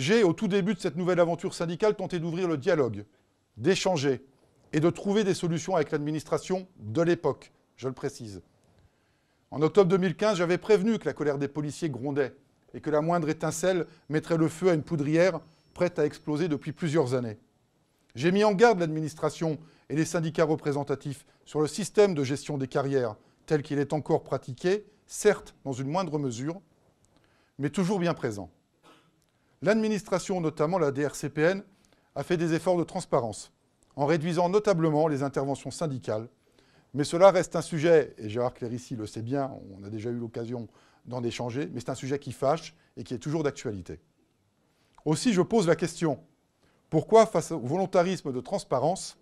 J'ai, au tout début de cette nouvelle aventure syndicale, tenté d'ouvrir le dialogue, d'échanger et de trouver des solutions avec l'administration de l'époque, je le précise. En octobre 2015, j'avais prévenu que la colère des policiers grondait et que la moindre étincelle mettrait le feu à une poudrière prête à exploser depuis plusieurs années. J'ai mis en garde l'administration et les syndicats représentatifs sur le système de gestion des carrières tel qu'il est encore pratiqué, certes dans une moindre mesure, mais toujours bien présent. L'administration, notamment la DRCPN, a fait des efforts de transparence, en réduisant notablement les interventions syndicales. Mais cela reste un sujet, et Gérard Clérici le sait bien, on a déjà eu l'occasion d'en échanger, mais c'est un sujet qui fâche et qui est toujours d'actualité. Aussi, je pose la question, pourquoi, face au volontarisme de transparence,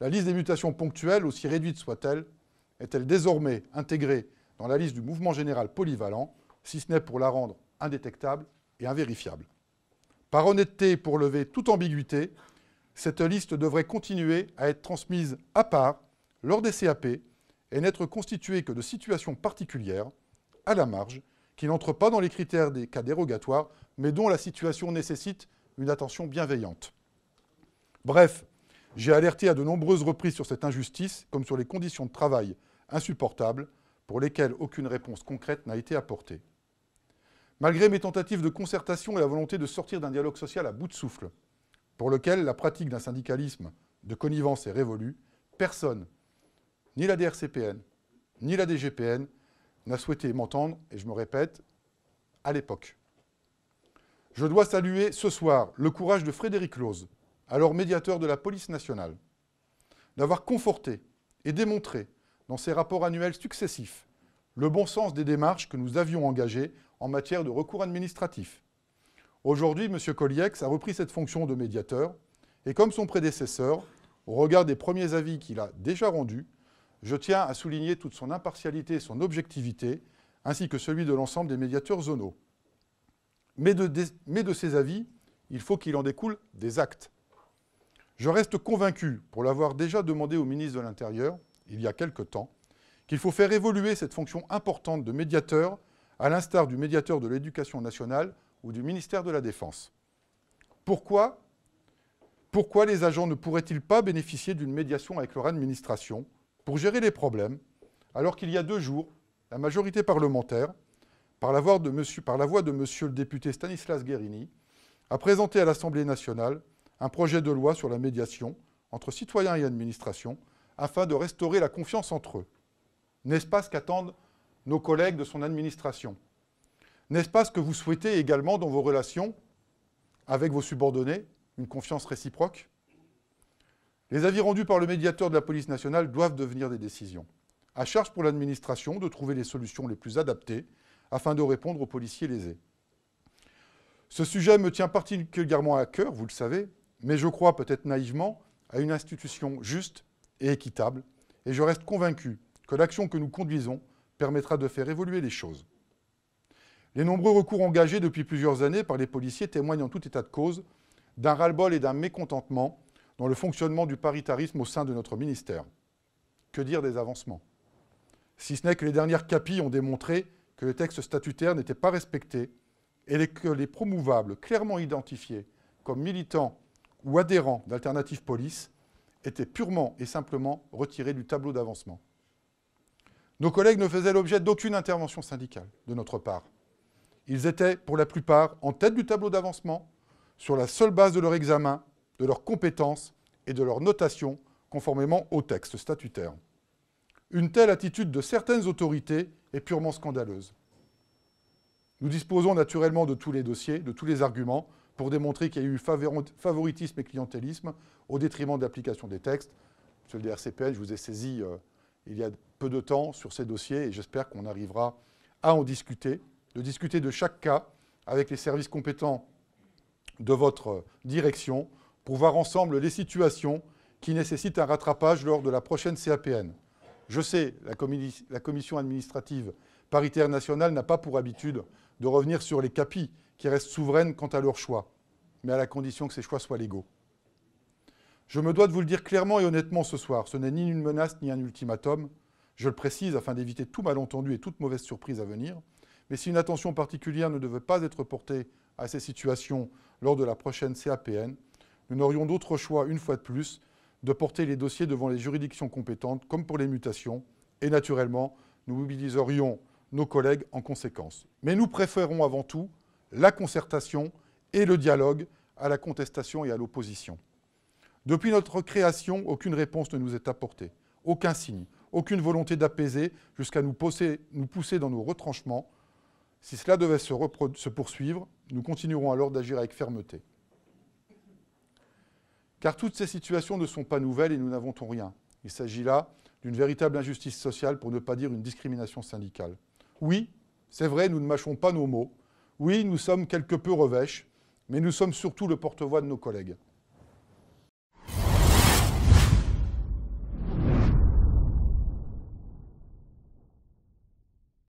la liste des mutations ponctuelles, aussi réduite soit-elle, est-elle désormais intégrée dans la liste du mouvement général polyvalent, si ce n'est pour la rendre indétectable et invérifiable? Par honnêteté, pour lever toute ambiguïté, cette liste devrait continuer à être transmise à part, lors des CAP, et n'être constituée que de situations particulières, à la marge, qui n'entrent pas dans les critères des cas dérogatoires, mais dont la situation nécessite une attention bienveillante. Bref, j'ai alerté à de nombreuses reprises sur cette injustice, comme sur les conditions de travail insupportables, pour lesquelles aucune réponse concrète n'a été apportée. Malgré mes tentatives de concertation et la volonté de sortir d'un dialogue social à bout de souffle, pour lequel la pratique d'un syndicalisme de connivence est révolue, personne, ni la DRCPN, ni la DGPN, n'a souhaité m'entendre, et je me répète, à l'époque. Je dois saluer ce soir le courage de Frédéric Lhoz, alors médiateur de la police nationale, d'avoir conforté et démontré, dans ses rapports annuels successifs, le bon sens des démarches que nous avions engagées en matière de recours administratif. Aujourd'hui, M. Coliex a repris cette fonction de médiateur, et comme son prédécesseur, au regard des premiers avis qu'il a déjà rendus, je tiens à souligner toute son impartialité et son objectivité, ainsi que celui de l'ensemble des médiateurs zonaux. Mais de ces avis, il faut qu'il en découle des actes. Je reste convaincu, pour l'avoir déjà demandé au ministre de l'Intérieur, il y a quelque temps, qu'il faut faire évoluer cette fonction importante de médiateur, à l'instar du médiateur de l'Éducation nationale ou du ministère de la Défense. Pourquoi les agents ne pourraient-ils pas bénéficier d'une médiation avec leur administration pour gérer les problèmes, alors qu'il y a 2 jours, la majorité parlementaire, par la voix de monsieur le député Stanislas Guerini, a présenté à l'Assemblée nationale un projet de loi sur la médiation entre citoyens et administration afin de restaurer la confiance entre eux. N'est-ce pas ce qu'attendent nos collègues de son administration? N'est-ce pas ce que vous souhaitez également dans vos relations avec vos subordonnés, une confiance réciproque? Les avis rendus par le médiateur de la police nationale doivent devenir des décisions. À charge pour l'administration de trouver les solutions les plus adaptées afin de répondre aux policiers lésés. Ce sujet me tient particulièrement à cœur, vous le savez, mais je crois peut-être naïvement à une institution juste et équitable, et je reste convaincu que l'action que nous conduisons permettra de faire évoluer les choses. Les nombreux recours engagés depuis plusieurs années par les policiers témoignent en tout état de cause d'un ras-le-bol et d'un mécontentement dans le fonctionnement du paritarisme au sein de notre ministère. Que dire des avancements? Si ce n'est que les dernières CAPI ont démontré que les textes statutaires n'étaient pas respectés et que les promouvables clairement identifiés comme militants ou adhérents d'Alternative Police étaient purement et simplement retirés du tableau d'avancement. Nos collègues ne faisaient l'objet d'aucune intervention syndicale de notre part. Ils étaient, pour la plupart, en tête du tableau d'avancement, sur la seule base de leur examen, de leurs compétences et de leur notation, conformément aux textes statutaires. Une telle attitude de certaines autorités est purement scandaleuse. Nous disposons naturellement de tous les dossiers, de tous les arguments, pour démontrer qu'il y a eu favoritisme et clientélisme au détriment de l'application des textes. Monsieur le DRCPN, je vous ai saisi il y a peu de temps sur ces dossiers et j'espère qu'on arrivera à en discuter, de discuter de chaque cas avec les services compétents de votre direction pour voir ensemble les situations qui nécessitent un rattrapage lors de la prochaine CAPN. Je sais, la commission administrative paritaire nationale n'a pas pour habitude de revenir sur les CAPI qui restent souveraines quant à leurs choix, mais à la condition que ces choix soient légaux. Je me dois de vous le dire clairement et honnêtement ce soir, ce n'est ni une menace ni un ultimatum, je le précise afin d'éviter tout malentendu et toute mauvaise surprise à venir, mais si une attention particulière ne devait pas être portée à ces situations lors de la prochaine CAPN, nous n'aurions d'autre choix, une fois de plus, de porter les dossiers devant les juridictions compétentes, comme pour les mutations, et naturellement, nous mobiliserions nos collègues en conséquence. Mais nous préférons avant tout la concertation et le dialogue à la contestation et à l'opposition. Depuis notre création, aucune réponse ne nous est apportée, aucun signe, aucune volonté d'apaiser jusqu'à nous pousser dans nos retranchements. Si cela devait se poursuivre, nous continuerons alors d'agir avec fermeté. Car toutes ces situations ne sont pas nouvelles et nous n'inventons rien. Il s'agit là d'une véritable injustice sociale, pour ne pas dire une discrimination syndicale. Oui, c'est vrai, nous ne mâchons pas nos mots. Oui, nous sommes quelque peu revêches, mais nous sommes surtout le porte-voix de nos collègues.